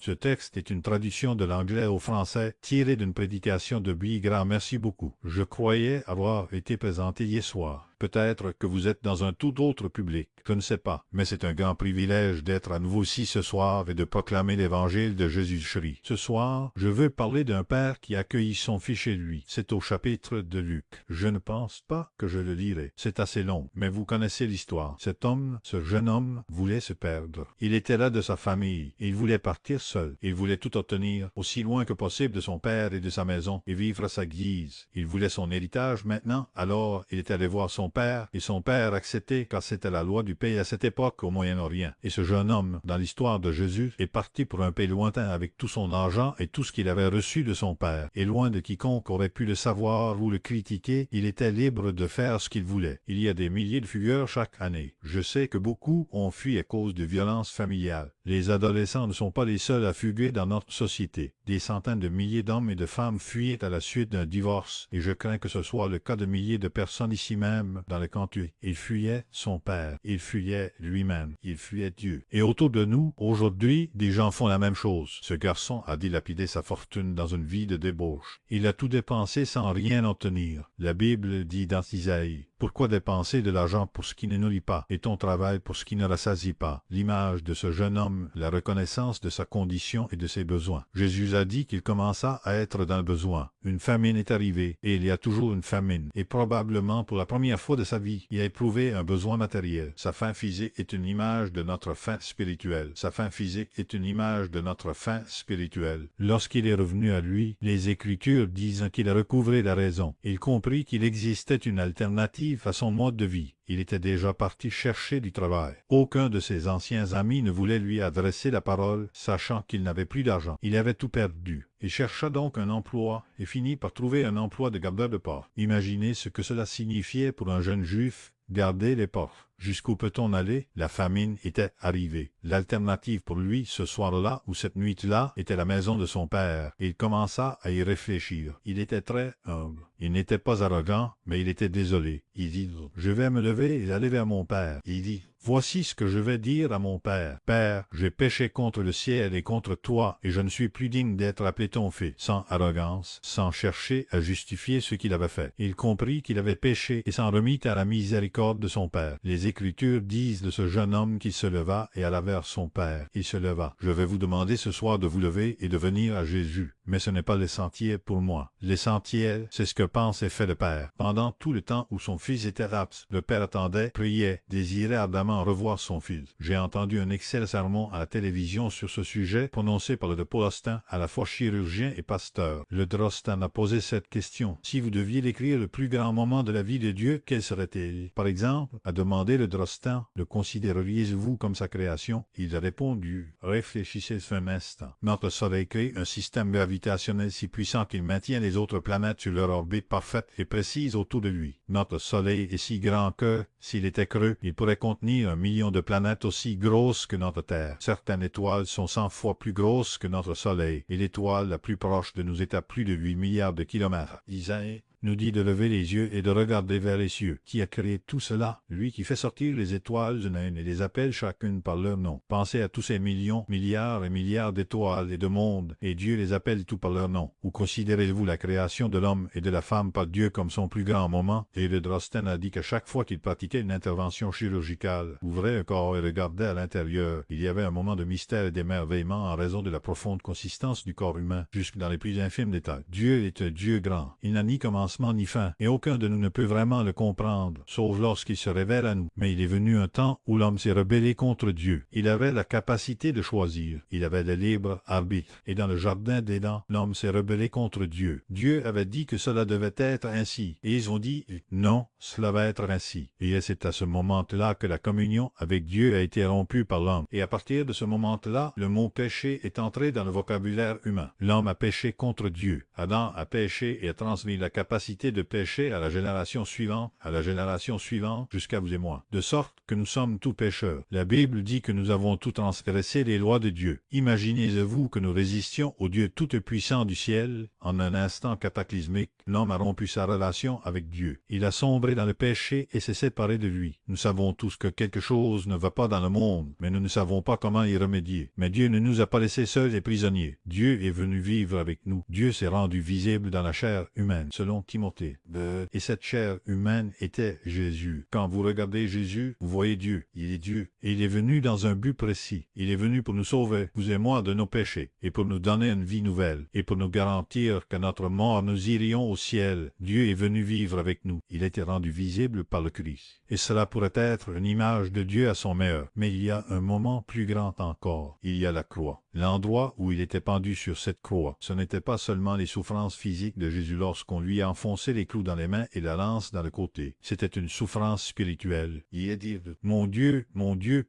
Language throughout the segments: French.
Ce texte est une traduction de l'anglais au français tirée d'une prédication de Billy Graham. Merci beaucoup. Je croyais avoir été présenté hier soir. Peut-être que vous êtes dans un tout autre public, je ne sais pas, mais c'est un grand privilège d'être à nouveau ici ce soir et de proclamer l'évangile de Jésus-Christ. Ce soir, je veux parler d'un père qui accueillit son fils chez lui. C'est au chapitre de Luc. Je ne pense pas que je le lirai. C'est assez long, mais vous connaissez l'histoire. Cet homme, ce jeune homme, voulait se perdre. Il était là de sa famille. Il voulait partir seul. Il voulait tout obtenir, aussi loin que possible de son père et de sa maison, et vivre à sa guise. Il voulait son héritage maintenant, alors il est allé voir son père, et son père acceptait car c'était la loi du pays à cette époque au Moyen-Orient. Et ce jeune homme, dans l'histoire de Jésus, est parti pour un pays lointain avec tout son argent et tout ce qu'il avait reçu de son père. Et loin de quiconque aurait pu le savoir ou le critiquer, il était libre de faire ce qu'il voulait. Il y a des milliers de fugueurs chaque année. Je sais que beaucoup ont fui à cause de violences familiales. Les adolescents ne sont pas les seuls à fuguer dans notre société. Des centaines de milliers d'hommes et de femmes fuyaient à la suite d'un divorce, et je crains que ce soit le cas de milliers de personnes ici même dans le cantué. Il fuyait son père, il fuyait lui-même, il fuyait Dieu. Et autour de nous, aujourd'hui, des gens font la même chose. Ce garçon a dilapidé sa fortune dans une vie de débauche. Il a tout dépensé sans rien obtenir. La Bible dit dans Isaïe: pourquoi dépenser de l'argent pour ce qui ne nourrit pas, et ton travail pour ce qui ne rassasie pas? L'image de ce jeune homme, la reconnaissance de sa condition et de ses besoins. Jésus a dit qu'il commença à être dans le besoin. Une famine est arrivée, et il y a toujours une famine. Et probablement pour la première fois de sa vie, il a éprouvé un besoin matériel. Sa faim physique est une image de notre faim spirituelle. Sa faim physique est une image de notre faim spirituelle. Lorsqu'il est revenu à lui, les Écritures disent qu'il a recouvré la raison. Il comprit qu'il existait une alternative à son mode de vie. Il était déjà parti chercher du travail. Aucun de ses anciens amis ne voulait lui adresser la parole, sachant qu'il n'avait plus d'argent. Il avait tout perdu. Il chercha donc un emploi et finit par trouver un emploi de gardeur de porte. Imaginez ce que cela signifiait pour un jeune juif, garder les portes. Jusqu'où peut-on aller? La famine était arrivée. L'alternative pour lui, ce soir-là ou cette nuit-là, était la maison de son père. Et il commença à y réfléchir. Il était très humble. Il n'était pas arrogant, mais il était désolé. Il dit: je vais me lever et aller vers mon père. Il dit: voici ce que je vais dire à mon père. Père, j'ai péché contre le ciel et contre toi, et je ne suis plus digne d'être appelé ton fils. Sans arrogance, sans chercher à justifier ce qu'il avait fait. Il comprit qu'il avait péché et s'en remit à la miséricorde de son père. Les Écritures disent de ce jeune homme qu'il se leva et alla vers son père. Il se leva. Je vais vous demander ce soir de vous lever et de venir à Jésus. Mais ce n'est pas l'essentiel pour moi. L'essentiel, c'est ce que pense et fait le père. Pendant tout le temps où son fils était absent, le père attendait, priait, désirait ardemment revoir son fils. J'ai entendu un excellent sermon à la télévision sur ce sujet, prononcé par le Podostan, à la fois chirurgien et pasteur. Le Drostan a posé cette question: si vous deviez décrire le plus grand moment de la vie de Dieu, quel serait-il? Par exemple, a demandé le Drostan, le considéreriez-vous comme sa création? Il a répondu: réfléchissez un instant. Notre soleil crée un système gravitationnel si puissant qu'il maintient les autres planètes sur leur orbite parfaite et précise autour de lui. Notre soleil est si grand que, s'il était creux, il pourrait contenir 1 million de planètes aussi grosses que notre Terre. Certaines étoiles sont 100 fois plus grosses que notre soleil, et l'étoile la plus proche de nous est à plus de 8 milliards de kilomètres. Isaïe nous dit de lever les yeux et de regarder vers les cieux. Qui a créé tout cela? Lui qui fait sortir les étoiles une à une et les appelle chacune par leur nom. Pensez à tous ces millions, milliards et milliards d'étoiles et de mondes, et Dieu les appelle tout par leur nom. Ou considérez-vous la création de l'homme et de la femme par Dieu comme son plus grand moment? Et le Drosten a dit qu'à chaque fois qu'il pratiquait une intervention chirurgicale, ouvrait un corps et regardait à l'intérieur, il y avait un moment de mystère et d'émerveillement en raison de la profonde consistance du corps humain, jusque dans les plus infimes détails. Dieu est un Dieu grand. Il n'a ni commencement ni fin, et aucun de nous ne peut vraiment le comprendre, sauf lorsqu'il se révèle à nous. Mais il est venu un temps où l'homme s'est rebellé contre Dieu. Il avait la capacité de choisir. Il avait le libre arbitre. Et dans le jardin d'Éden, l'homme s'est rebellé contre Dieu. Dieu avait dit que cela devait être ainsi. Et ils ont dit: non, cela va être ainsi. Et c'est à ce moment-là que la communion avec Dieu a été rompue par l'homme. Et à partir de ce moment-là, le mot péché est entré dans le vocabulaire humain. L'homme a péché contre Dieu. Adam a péché et a transmis la capacité capacité de pécher à la génération suivante, jusqu'à vous et moi, de sorte que nous sommes tous pécheurs. La Bible dit que nous avons tous transgressé les lois de Dieu. Imaginez-vous que nous résistions au Dieu tout-puissant du ciel. En un instant cataclysmique, l'homme a rompu sa relation avec Dieu. Il a sombré dans le péché et s'est séparé de lui. Nous savons tous que quelque chose ne va pas dans le monde, mais nous ne savons pas comment y remédier. Mais Dieu ne nous a pas laissés seuls et prisonniers. Dieu est venu vivre avec nous. Dieu s'est rendu visible dans la chair humaine, selon Timothée. Et cette chair humaine était Jésus. Quand vous regardez Jésus, vous voyez Dieu. Il est Dieu. Et il est venu dans un but précis. Il est venu pour nous sauver, vous et moi, de nos péchés, et pour nous donner une vie nouvelle, et pour nous garantir qu'à notre mort nous irions au ciel. Dieu est venu vivre avec nous. Il a été rendu visible par le Christ. Et cela pourrait être une image de Dieu à son meilleur. Mais il y a un moment plus grand encore. Il y a la croix. L'endroit où il était pendu sur cette croix. Ce n'était pas seulement les souffrances physiques de Jésus lorsqu'on lui a enfoncé les clous dans les mains et la lance dans le côté. C'était une souffrance spirituelle. Il est dit, mon Dieu,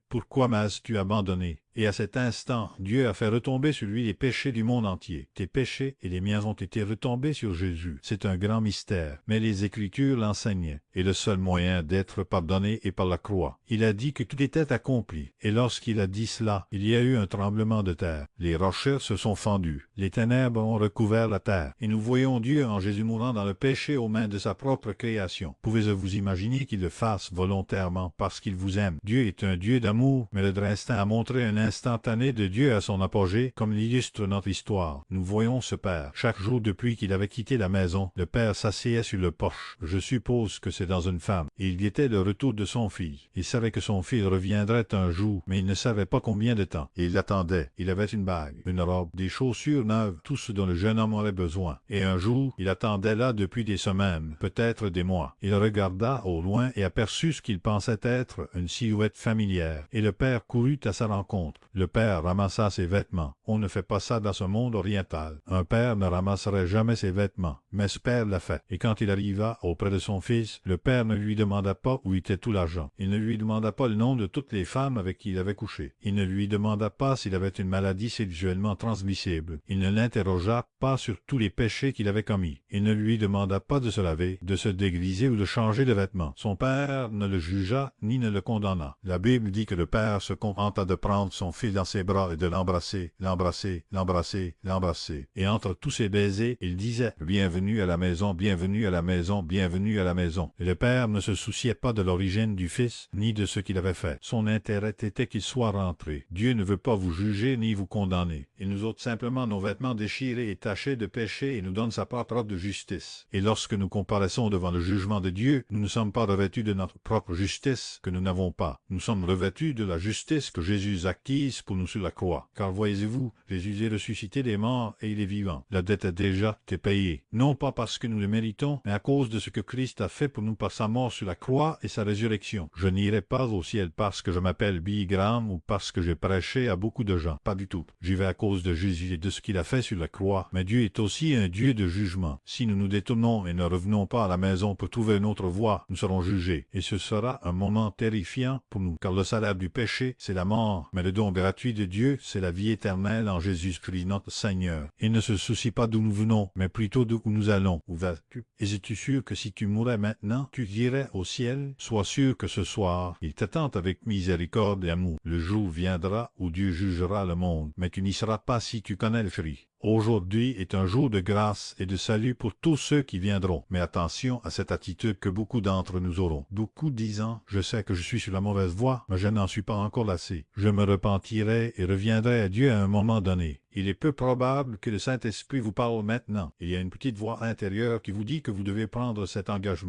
pourquoi m'as-tu abandonné? Et à cet instant, Dieu a fait retomber sur lui les péchés du monde entier. Tes péchés et les miens ont été retombés sur Jésus. C'est un grand mystère, mais les Écritures l'enseignaient. Et le seul moyen d'être pardonné est par la croix. Il a dit que tout était accompli. Et lorsqu'il a dit cela, il y a eu un tremblement de terre. Les rochers se sont fendus. Les ténèbres ont recouvert la terre. Et nous voyons Dieu en Jésus mourant dans le péché aux mains de sa propre création. Pouvez-vous imaginer qu'il le fasse volontairement parce qu'il vous aime? Dieu est un Dieu d'amour, mais le destin a montré un instantané de Dieu à son apogée, comme l'illustre notre histoire. Nous voyons ce père. Chaque jour depuis qu'il avait quitté la maison, le père s'asseyait sur le porche. Je suppose que c'est dans une femme. Et il guettait le retour de son fils. Il savait que son fils reviendrait un jour, mais il ne savait pas combien de temps. Et il attendait. Il avait une bague, une robe, des chaussures neuves, tout ce dont le jeune homme aurait besoin. Et un jour, il attendait là depuis des semaines, peut-être des mois. Il regarda au loin et aperçut ce qu'il pensait être une silhouette familière. Et le père courut à sa rencontre. Le père ramassa ses vêtements. On ne fait pas ça dans ce monde oriental. Un père ne ramasserait jamais ses vêtements, mais ce père l'a fait. Et quand il arriva auprès de son fils, le père ne lui demanda pas où était tout l'argent. Il ne lui demanda pas le nom de toutes les femmes avec qui il avait couché. Il ne lui demanda pas s'il avait une maladie sexuellement transmissible. Il ne l'interrogea pas sur tous les péchés qu'il avait commis. Il ne lui demanda pas de se laver, de se dégriser ou de changer de vêtements. Son père ne le jugea ni ne le condamna. La Bible dit que le père se contenta de prendre son fils dans ses bras et de l'embrasser. Et entre tous ces baisers, il disait « Bienvenue à la maison, bienvenue à la maison, bienvenue à la maison ». Et le père ne se souciait pas de l'origine du fils, ni de ce qu'il avait fait. Son intérêt était qu'il soit rentré. Dieu ne veut pas vous juger ni vous condamner. Il nous ôte simplement nos vêtements déchirés et tachés de péché et nous donne sa propre robe de justice. Et lorsque nous comparaissons devant le jugement de Dieu, nous ne sommes pas revêtus de notre propre justice que nous n'avons pas. Nous sommes revêtus de la justice que Jésus acquise pour nous sur la croix. Car voyez-vous, Jésus est ressuscité des morts et il est vivant. La dette est déjà payée. Non pas parce que nous le méritons, mais à cause de ce que Christ a fait pour nous par sa mort sur la croix et sa résurrection. Je n'irai pas au ciel parce que je m'appelle Billy Graham ou parce que j'ai prêché à beaucoup de gens. Pas du tout. J'y vais à cause de Jésus et de ce qu'il a fait sur la croix. Mais Dieu est aussi un Dieu de jugement. Si nous nous détournons et ne revenons pas à la maison pour trouver une autre voie, nous serons jugés. Et ce sera un moment terrifiant pour nous, car le salaire du péché, c'est la mort. Mais le don gratuit de Dieu, c'est la vie éternelle en Jésus-Christ notre Seigneur. Il ne se soucie pas d'où nous venons, mais plutôt d'où nous allons. Où vas-tu? Et es-tu sûr que si tu mourais maintenant, tu irais au ciel? Sois sûr que ce soir, il t'attend avec miséricorde et amour. Le jour viendra où Dieu jugera le monde, mais tu n'y seras pas si tu connais le fruit. Aujourd'hui est un jour de grâce et de salut pour tous ceux qui viendront. Mais attention à cette attitude que beaucoup d'entre nous auront. Beaucoup disant, je sais que je suis sur la mauvaise voie, mais je n'en suis pas encore lassé. Je me repentirai et reviendrai à Dieu à un moment donné. Il est peu probable que le Saint-Esprit vous parle maintenant. Il y a une petite voix intérieure qui vous dit que vous devez prendre cet engagement.